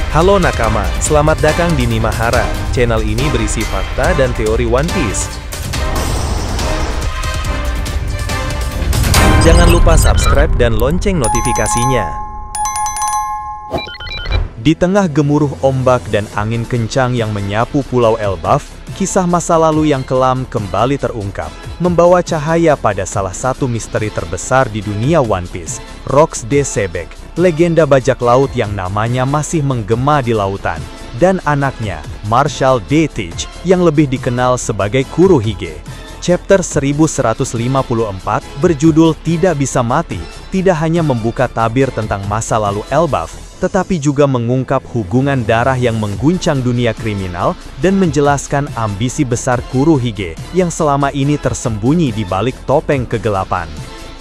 Halo nakama, selamat datang di Nimahara. Channel ini berisi fakta dan teori One Piece. Jangan lupa subscribe dan lonceng notifikasinya. Di tengah gemuruh ombak dan angin kencang yang menyapu Pulau Elbaf, kisah masa lalu yang kelam kembali terungkap, membawa cahaya pada salah satu misteri terbesar di dunia One Piece, Rox D. Sebek, legenda bajak laut yang namanya masih menggema di lautan, dan anaknya, Marshal D. Teach, yang lebih dikenal sebagai Kurohige. Chapter 1154 berjudul Tidak Bisa Mati, tidak hanya membuka tabir tentang masa lalu Elbaf, tetapi juga mengungkap hubungan darah yang mengguncang dunia kriminal dan menjelaskan ambisi besar Kurohige yang selama ini tersembunyi di balik topeng kegelapan.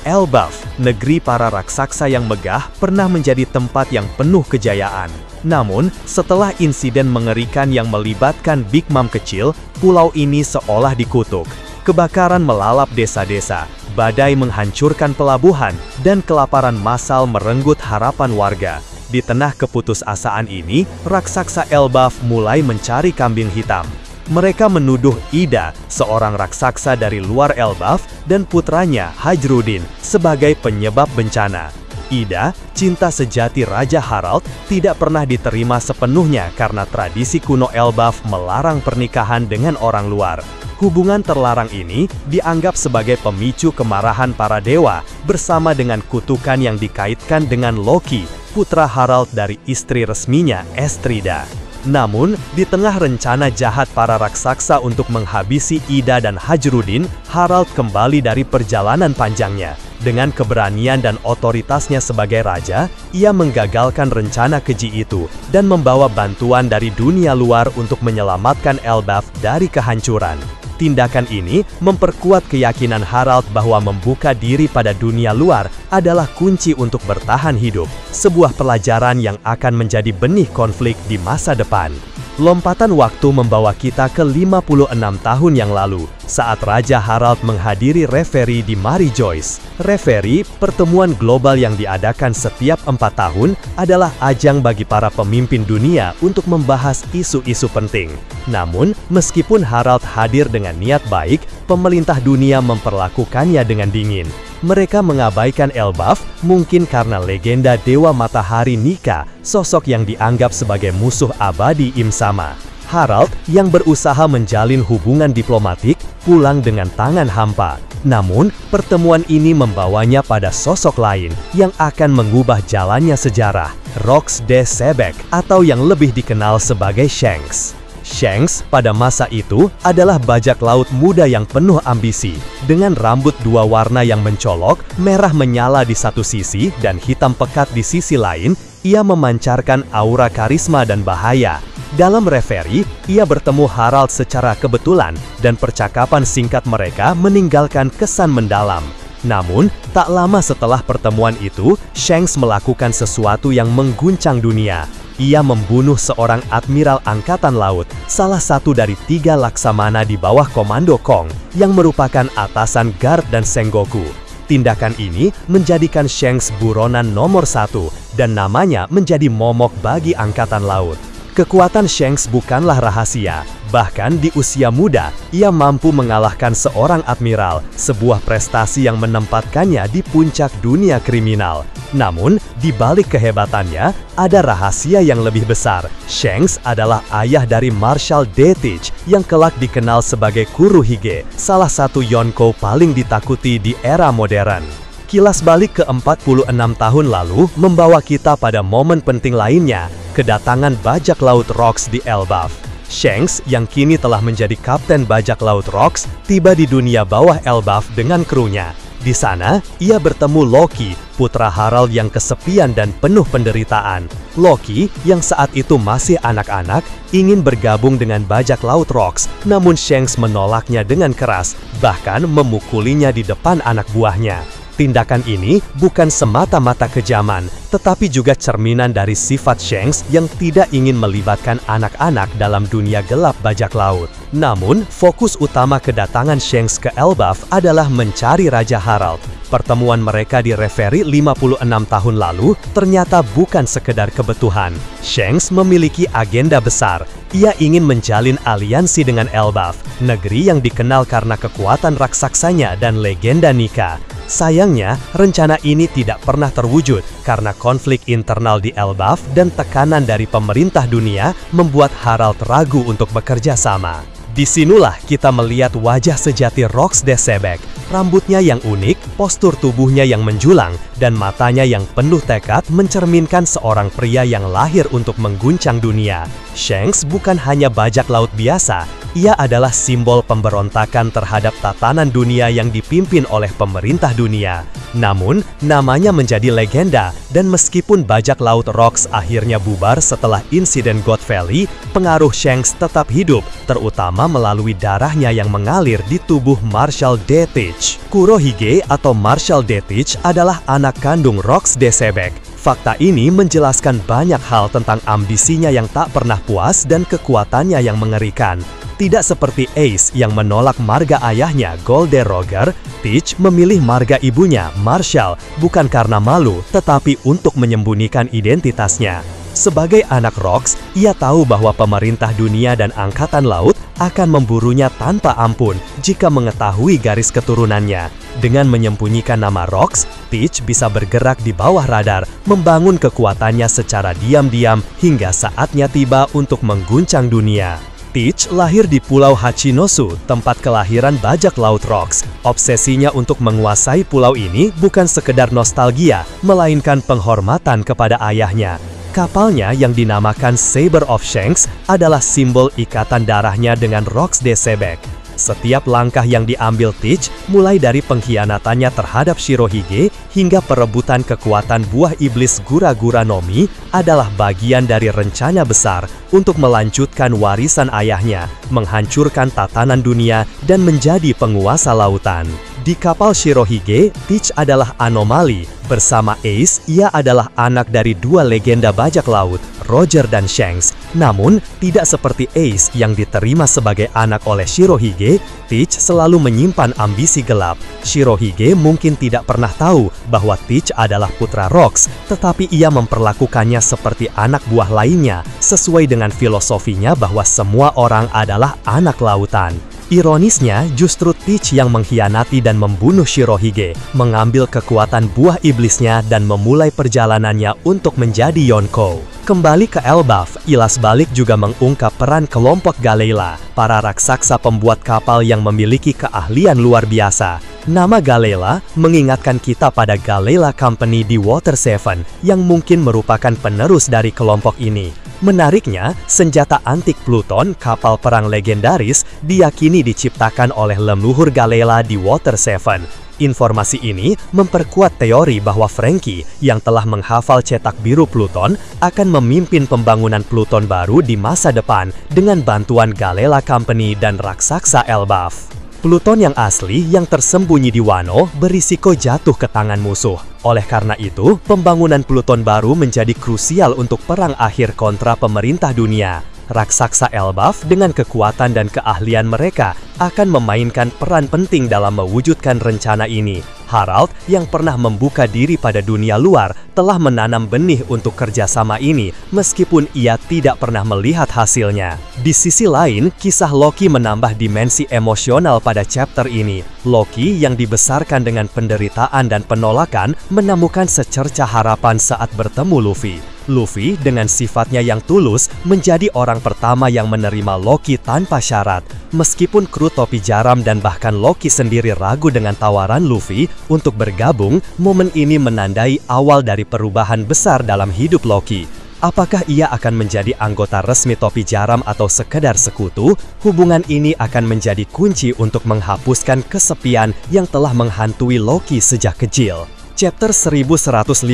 Elbaf, negeri para raksasa yang megah, pernah menjadi tempat yang penuh kejayaan. Namun, setelah insiden mengerikan yang melibatkan Big Mom kecil, pulau ini seolah dikutuk. Kebakaran melalap desa-desa, badai menghancurkan pelabuhan, dan kelaparan massal merenggut harapan warga. Di tengah keputusasaan ini, raksasa Elbaf mulai mencari kambing hitam. Mereka menuduh Ida, seorang raksasa dari luar Elbaf, dan putranya Hajrudin sebagai penyebab bencana. Ida, cinta sejati Raja Harald, tidak pernah diterima sepenuhnya karena tradisi kuno Elbaf melarang pernikahan dengan orang luar. Hubungan terlarang ini dianggap sebagai pemicu kemarahan para dewa, bersama dengan kutukan yang dikaitkan dengan Loki, putra Harald dari istri resminya, Estrida. Namun, di tengah rencana jahat para raksasa untuk menghabisi Ida dan Hajrudin, Harald kembali dari perjalanan panjangnya. Dengan keberanian dan otoritasnya sebagai raja, ia menggagalkan rencana keji itu dan membawa bantuan dari dunia luar untuk menyelamatkan Elbaf dari kehancuran. Tindakan ini memperkuat keyakinan Harald bahwa membuka diri pada dunia luar adalah kunci untuk bertahan hidup, sebuah pelajaran yang akan menjadi benih konflik di masa depan. Lompatan waktu membawa kita ke 56 tahun yang lalu, saat Raja Harald menghadiri Reverie di Mary Joyce. Reverie, pertemuan global yang diadakan setiap 4 tahun, adalah ajang bagi para pemimpin dunia untuk membahas isu-isu penting. Namun, meskipun Harald hadir dengan niat baik, pemerintah dunia memperlakukannya dengan dingin. Mereka mengabaikan Elbaf, mungkin karena legenda Dewa Matahari Nika, sosok yang dianggap sebagai musuh abadi Im Sama. Harald, yang berusaha menjalin hubungan diplomatik, pulang dengan tangan hampa. Namun, pertemuan ini membawanya pada sosok lain yang akan mengubah jalannya sejarah, Rox D. Sebek, atau yang lebih dikenal sebagai Shanks. Shanks pada masa itu adalah bajak laut muda yang penuh ambisi. Dengan rambut dua warna yang mencolok, merah menyala di satu sisi dan hitam pekat di sisi lain, ia memancarkan aura karisma dan bahaya. Dalam Reverie, ia bertemu Harald secara kebetulan, dan percakapan singkat mereka meninggalkan kesan mendalam. Namun, tak lama setelah pertemuan itu, Shanks melakukan sesuatu yang mengguncang dunia. Ia membunuh seorang admiral angkatan laut, salah satu dari 3 laksamana di bawah komando Kong, yang merupakan atasan Garp dan Sengoku. Tindakan ini menjadikan Shanks buronan nomor 1, dan namanya menjadi momok bagi angkatan laut. Kekuatan Shanks bukanlah rahasia, bahkan di usia muda, ia mampu mengalahkan seorang admiral, sebuah prestasi yang menempatkannya di puncak dunia kriminal. Namun, di balik kehebatannya, ada rahasia yang lebih besar. Shanks adalah ayah dari Marshal D. Teach, yang kelak dikenal sebagai Kurohige, salah satu Yonko paling ditakuti di era modern. Kilas balik ke 46 tahun lalu membawa kita pada momen penting lainnya, kedatangan bajak laut Rox di Elbaf. Shanks, yang kini telah menjadi kapten bajak laut Rox, tiba di dunia bawah Elbaf dengan krunya. Di sana, ia bertemu Loki, putra Harald yang kesepian dan penuh penderitaan. Loki, yang saat itu masih anak-anak, ingin bergabung dengan bajak laut Rox, namun Shanks menolaknya dengan keras, bahkan memukulinya di depan anak buahnya. Tindakan ini bukan semata-mata kejaman, tetapi juga cerminan dari sifat Shanks yang tidak ingin melibatkan anak-anak dalam dunia gelap bajak laut. Namun, fokus utama kedatangan Shanks ke Elbaf adalah mencari Raja Harald. Pertemuan mereka di Reverie 56 tahun lalu ternyata bukan sekedar kebutuhan. Shanks memiliki agenda besar. Ia ingin menjalin aliansi dengan Elbaf, negeri yang dikenal karena kekuatan raksaksanya dan legenda Nika. Sayangnya, rencana ini tidak pernah terwujud karena konflik internal di Elbaf dan tekanan dari pemerintah dunia membuat Harald ragu untuk bekerja sama. Disinilah kita melihat wajah sejati Rox de Sebek. Rambutnya yang unik, postur tubuhnya yang menjulang, dan matanya yang penuh tekad mencerminkan seorang pria yang lahir untuk mengguncang dunia. Shanks bukan hanya bajak laut biasa, ia adalah simbol pemberontakan terhadap tatanan dunia yang dipimpin oleh pemerintah dunia. Namun, namanya menjadi legenda, dan meskipun bajak laut Rox akhirnya bubar setelah insiden God Valley, pengaruh Shanks tetap hidup, terutama melalui darahnya yang mengalir di tubuh Marshal Deitch. Kurohige atau Marshal Deitch adalah anak kandung Rox de Sebek. Fakta ini menjelaskan banyak hal tentang ambisinya yang tak pernah puas dan kekuatannya yang mengerikan. Tidak seperti Ace yang menolak marga ayahnya, Golde Roger, Teach memilih marga ibunya, Marshall, bukan karena malu, tetapi untuk menyembunyikan identitasnya. Sebagai anak Rox, ia tahu bahwa pemerintah dunia dan angkatan laut akan memburunya tanpa ampun jika mengetahui garis keturunannya. Dengan menyembunyikan nama Rox, Teach bisa bergerak di bawah radar, membangun kekuatannya secara diam-diam hingga saatnya tiba untuk mengguncang dunia. Teach lahir di Pulau Hachinosu, tempat kelahiran bajak laut Rox. Obsesinya untuk menguasai pulau ini bukan sekedar nostalgia, melainkan penghormatan kepada ayahnya. Kapalnya yang dinamakan Saber of Shanks adalah simbol ikatan darahnya dengan Rox de Sebek. Setiap langkah yang diambil Teach, mulai dari pengkhianatannya terhadap Shirohige hingga perebutan kekuatan buah iblis Gura-Gura no Mi, adalah bagian dari rencana besar untuk melanjutkan warisan ayahnya, menghancurkan tatanan dunia, dan menjadi penguasa lautan. Di kapal Shirohige, Teach adalah anomali. Bersama Ace, ia adalah anak dari dua legenda bajak laut, Roger dan Shanks. Namun, tidak seperti Ace yang diterima sebagai anak oleh Shirohige, Teach selalu menyimpan ambisi gelap. Shirohige mungkin tidak pernah tahu bahwa Teach adalah putra Rox, tetapi ia memperlakukannya seperti anak buah lainnya, sesuai dengan filosofinya bahwa semua orang adalah anak lautan. Ironisnya, justru Teach yang mengkhianati dan membunuh Shirohige, mengambil kekuatan buah iblisnya dan memulai perjalanannya untuk menjadi Yonkou. Kembali ke Elbaf, Ilas Balik juga mengungkap peran kelompok Galela, para raksasa pembuat kapal yang memiliki keahlian luar biasa. Nama Galela mengingatkan kita pada Galela Company di Water 7, yang mungkin merupakan penerus dari kelompok ini. Menariknya, senjata antik Pluton, kapal perang legendaris, diyakini diciptakan oleh leluhur Galela di Water 7. Informasi ini memperkuat teori bahwa Franky, yang telah menghafal cetak biru Pluton, akan memimpin pembangunan Pluton baru di masa depan dengan bantuan Galela Company dan raksasa Elbaf. Pluton yang asli yang tersembunyi di Wano berisiko jatuh ke tangan musuh. Oleh karena itu, pembangunan Pluton baru menjadi krusial untuk perang akhir kontra pemerintah dunia. Raksasa Elbaf dengan kekuatan dan keahlian mereka akan memainkan peran penting dalam mewujudkan rencana ini. Harald yang pernah membuka diri pada dunia luar telah menanam benih untuk kerjasama ini meskipun ia tidak pernah melihat hasilnya. Di sisi lain, kisah Loki menambah dimensi emosional pada chapter ini. Loki yang dibesarkan dengan penderitaan dan penolakan menemukan secerca harapan saat bertemu Luffy. Luffy dengan sifatnya yang tulus menjadi orang pertama yang menerima Loki tanpa syarat. Meskipun kru topi jaram dan bahkan Loki sendiri ragu dengan tawaran Luffy untuk bergabung, momen ini menandai awal dari perubahan besar dalam hidup Loki. Apakah ia akan menjadi anggota resmi topi jaram atau sekedar sekutu? Hubungan ini akan menjadi kunci untuk menghapuskan kesepian yang telah menghantui Loki sejak kecil. Chapter 1154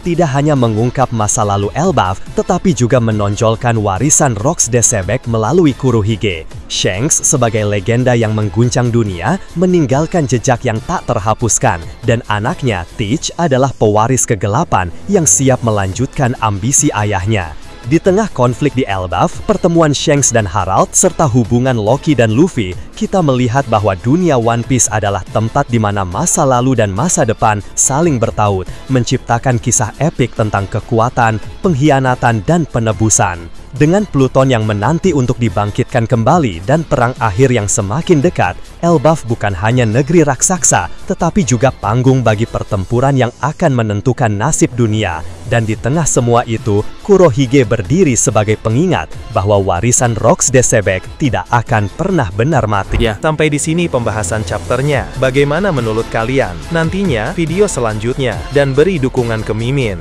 tidak hanya mengungkap masa lalu Elbaf, tetapi juga menonjolkan warisan Rox de Sebek melalui Kurohige. Shanks sebagai legenda yang mengguncang dunia, meninggalkan jejak yang tak terhapuskan, dan anaknya, Teach, adalah pewaris kegelapan yang siap melanjutkan ambisi ayahnya. Di tengah konflik di Elbaf, pertemuan Shanks dan Harald, serta hubungan Loki dan Luffy, kita melihat bahwa dunia One Piece adalah tempat di mana masa lalu dan masa depan saling bertaut, menciptakan kisah epik tentang kekuatan, pengkhianatan, dan penebusan. Dengan Pluton yang menanti untuk dibangkitkan kembali dan perang akhir yang semakin dekat, Elbaf bukan hanya negeri raksasa, tetapi juga panggung bagi pertempuran yang akan menentukan nasib dunia. Dan di tengah semua itu, Kurohige berdiri sebagai pengingat bahwa warisan Rocks de Sebek tidak akan pernah benar mati. Ya, sampai di sini pembahasan chapternya. Bagaimana menurut kalian? Nantinya video selanjutnya dan beri dukungan ke Mimin.